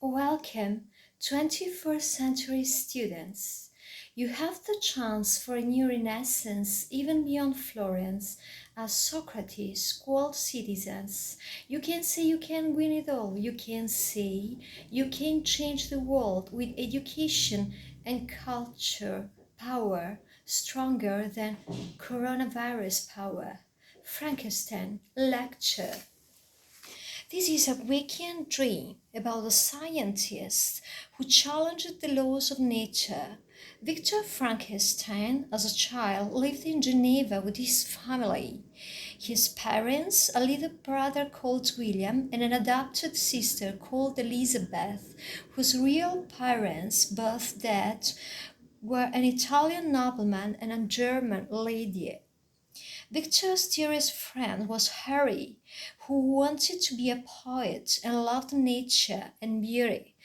Welcome, 21st century students. You have the chance for a new renaissance even beyond Florence, as Socrates called citizens. You can say you can win it all. You can say you can change the world with education and culture, power stronger than coronavirus power. Frankenstein lecture. This is a weekend dream about a scientist who challenged the laws of nature. Victor Frankenstein, as a child, lived in Geneva with his family. His parents, a little brother called William and an adopted sister called Elizabeth, whose real parents, both dead, were an Italian nobleman and a German lady. Victor's dearest friend was Harry, who wanted to be a poet and loved nature and beauty,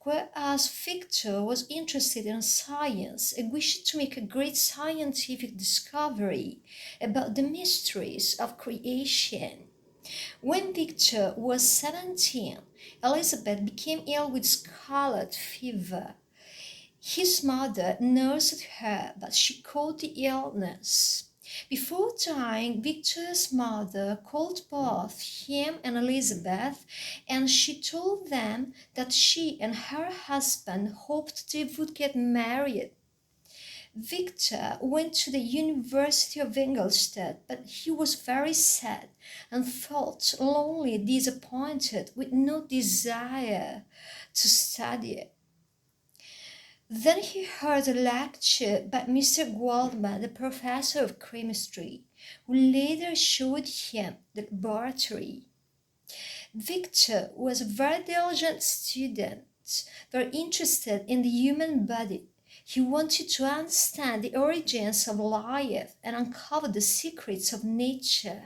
whereas Victor was interested in science and wished to make a great scientific discovery about the mysteries of creation. When Victor was 17, Elizabeth became ill with scarlet fever. His mother nursed her, but she caught the illness. Before dying, Victor's mother called both him and Elizabeth, and she told them that she and her husband hoped they would get married. Victor went to the University of Ingolstadt, but he was very sad and felt lonely, disappointed, with no desire to study. Then he heard a lecture by Mr. Waldman, the professor of chemistry, who later showed him the laboratory. Victor was a very diligent student, very interested in the human body. He wanted to understand the origins of life and uncover the secrets of nature,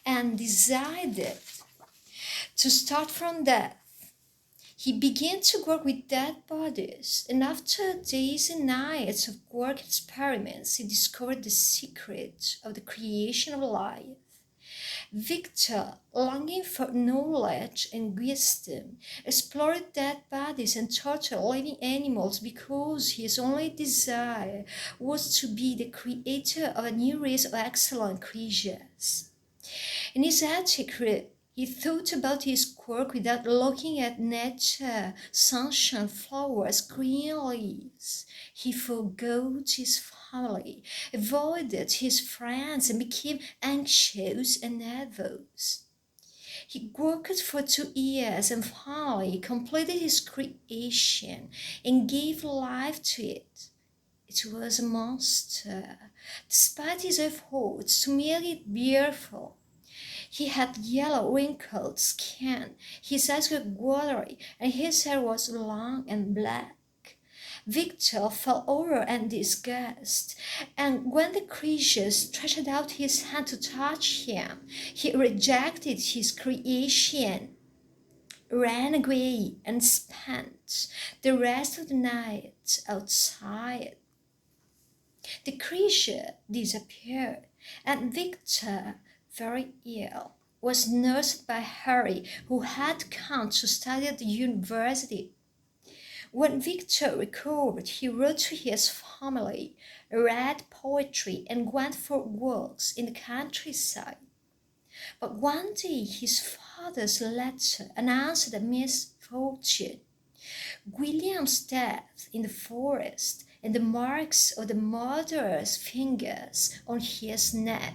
and decided to start from that. He began to work with dead bodies, and after days and nights of work experiments, he discovered the secret of the creation of life. Victor, longing for knowledge and wisdom, explored dead bodies and tortured living animals because his only desire was to be the creator of a new race of excellent creatures. In his attic room, he thought about his work without looking at nature, sunshine, flowers, green leaves. He forgot his family, avoided his friends, and became anxious and nervous. He worked for 2 years and finally completed his creation and gave life to it. It was a monster, despite his efforts to make it beautiful. He had yellow, wrinkled skin, his eyes were watery, and his hair was long and black. Victor fell over in disgust, and when the creature stretched out his hand to touch him, he rejected his creation, ran away, and spent the rest of the night outside. The creature disappeared, and Victor, very ill, was nursed by Harry, who had come to study at the university. When Victor recovered, he wrote to his family, read poetry, and went for walks in the countryside. But one day his father's letter announced a misfortune. William's death in the forest and the marks of the murderer's fingers on his neck.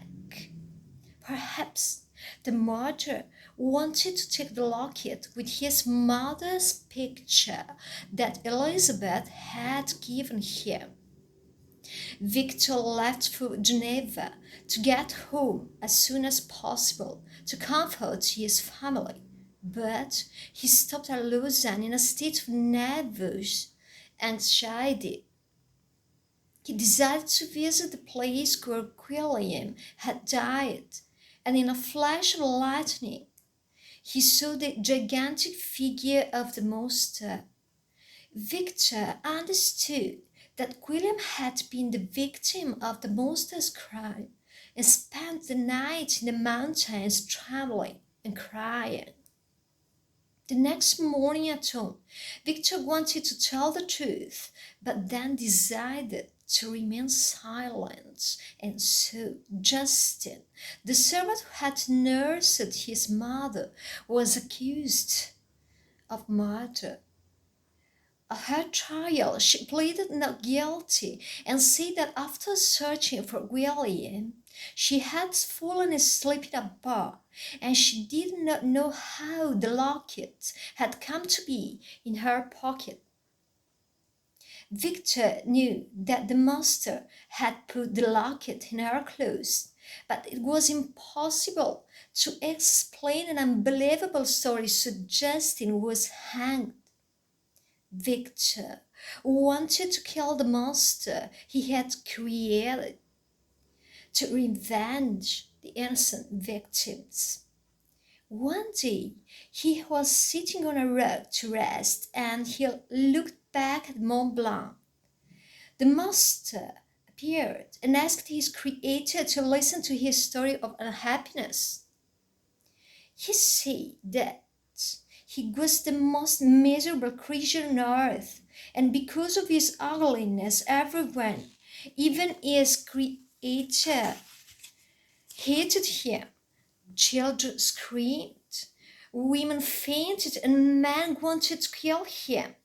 Perhaps the murderer wanted to take the locket with his mother's picture that Elizabeth had given him. Victor left for Geneva to get home as soon as possible to comfort his family, but he stopped at Lausanne in a state of nervous anxiety. He decided to visit the place where William had died, and in a flash of lightning, he saw the gigantic figure of the monster. Victor understood that William had been the victim of the monster's crime and spent the night in the mountains trembling and crying. The next morning at home, Victor wanted to tell the truth, but then decided to remain silent. And so Justin, the servant who had nursed his mother, was accused of murder. At her trial, she pleaded not guilty and said that after searching for William, she had fallen asleep in a bar and she did not know how the locket had come to be in her pocket. Victor knew that the master had put the locket in her clothes, but it was impossible to explain an unbelievable story, so Justin was hanged. Victor wanted to kill the monster he had created to revenge the innocent victims. One day, he was sitting on a rock to rest and he looked back at Mont Blanc. The monster appeared and asked his creator to listen to his story of unhappiness. He said that he was the most miserable creature on earth, and because of his ugliness, everyone, even his creator, hated him. Children screamed, women fainted, and men wanted to kill him.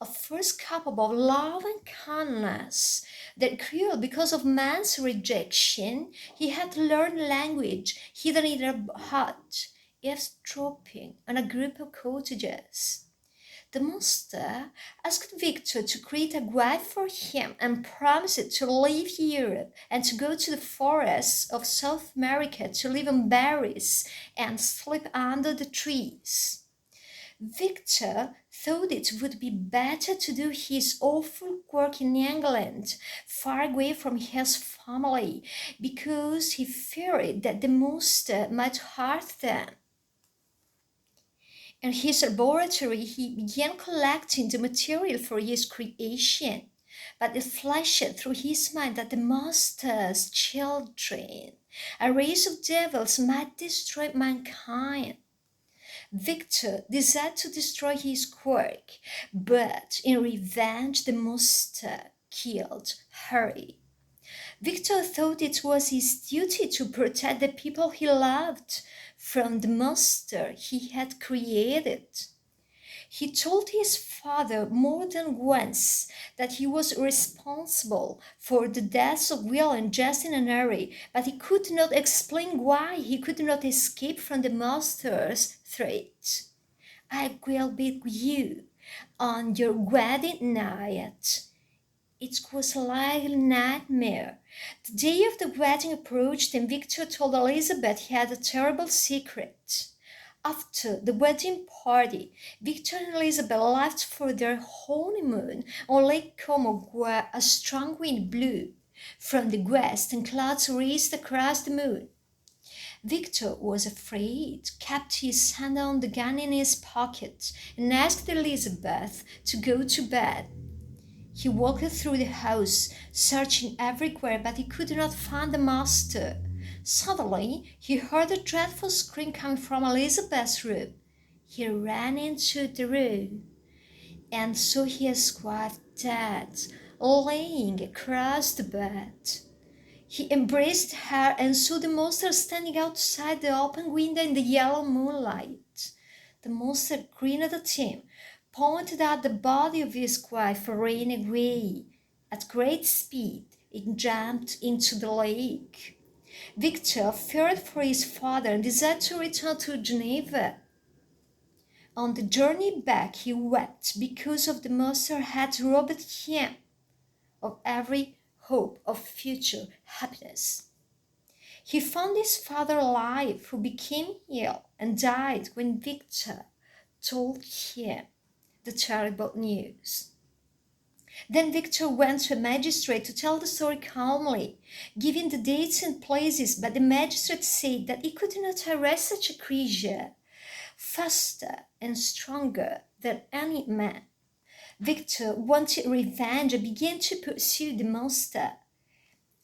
A force capable of love and kindness, that cruel because of man's rejection, he had learned language hidden in a hut, eavesdropping on a group of cottages. The monster asked Victor to create a wife for him and promised to leave Europe and to go to the forests of South America to live on berries and sleep under the trees. Victor thought it would be better to do his awful work in England, far away from his family, because he feared that the monster might hurt them. In his laboratory, he began collecting the material for his creation, but it flashed through his mind that the monster's children, a race of devils, might destroy mankind. Victor desired to destroy his work, but in revenge the monster killed Harry. Victor thought it was his duty to protect the people he loved from the monster he had created. He told his father more than once that he was responsible for the deaths of Will, Justin, and Harry, but he could not explain why he could not escape from the monster's threat. "I will be with you on your wedding night." It was like a nightmare. The day of the wedding approached and Victor told Elizabeth he had a terrible secret. After the wedding party, Victor and Elizabeth left for their honeymoon on Lake Como, where a strong wind blew from the west and clouds raced across the moon. Victor was afraid, kept his hand on the gun in his pocket, and asked Elizabeth to go to bed. He walked through the house, searching everywhere, but he could not find the master. Suddenly, he heard a dreadful scream coming from Elizabeth's room. He ran into the room and saw his wife dead, laying across the bed. He embraced her and saw the monster standing outside the open window in the yellow moonlight. The monster grinned at him, pointed at the body of his wife, and ran away. At great speed, it jumped into the lake. Victor feared for his father and desired to return to Geneva. On the journey back, he wept because of the monster had robbed him of every hope of future happiness. He found his father alive, who became ill and died when Victor told him the terrible news. Then Victor went to a magistrate to tell the story calmly, giving the dates and places, but the magistrate said that he could not arrest such a creature, faster and stronger than any man. Victor wanted revenge and began to pursue the monster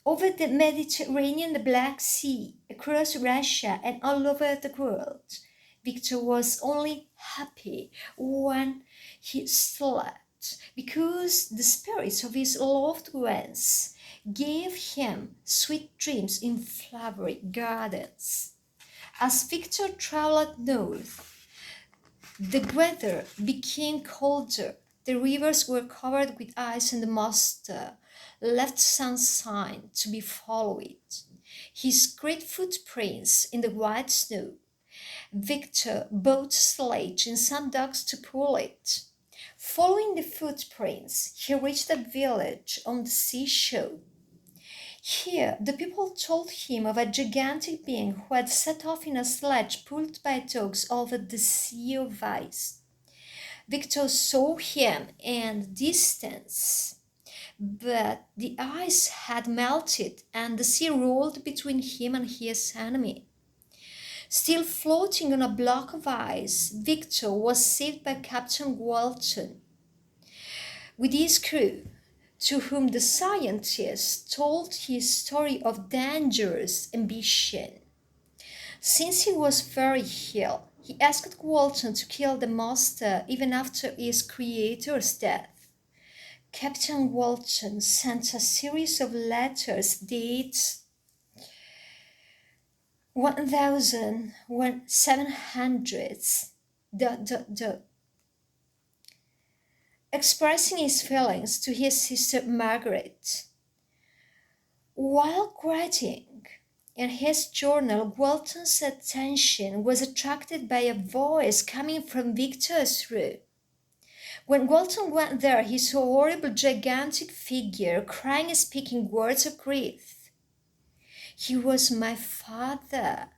over the Mediterranean, the Black Sea, across Russia, and all over the world. Victor was only happy when he slept, because the spirits of his loved ones gave him sweet dreams in flowery gardens. As Victor traveled north, the weather became colder. The rivers were covered with ice and the master left some sign to be followed. His great footprints in the white snow. Victor bought a sledge and some dogs to pull it. Following the footprints, he reached a village on the seashore. Here, the people told him of a gigantic being who had set off in a sledge pulled by dogs over the sea of ice. Victor saw him in the distance, but the ice had melted and the sea rolled between him and his enemy. Still floating on a block of ice, Victor was saved by Captain Walton with his crew, to whom the scientist told his story of dangerous ambition. Since he was very ill, he asked Walton to kill the master even after his creator's death. Captain Walton sent a series of letters dated 1700 expressing his feelings to his sister Margaret. While writing in his journal, Walton's attention was attracted by a voice coming from Victor's room. When Walton went there, he saw a horrible gigantic figure crying and speaking words of grief. "He was my father."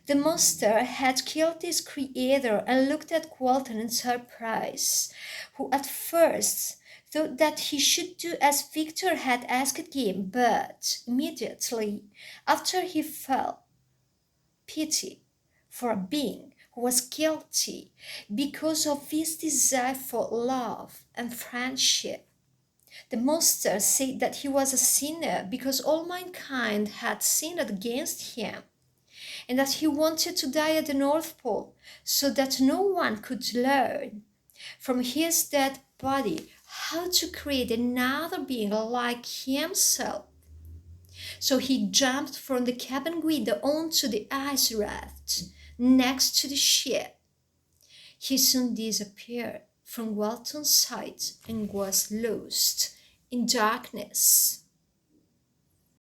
The monster had killed his creator and looked at Walton in surprise, who at first thought that he should do as Victor had asked him, but immediately after he felt pity for a being who was guilty because of his desire for love and friendship. The monster said that he was a sinner because all mankind had sinned against him, and that he wanted to die at the North Pole so that no one could learn from his dead body how to create another being like himself. So he jumped from the cabin window onto the ice raft next to the ship. He soon disappeared from Walton's sight and was lost in darkness.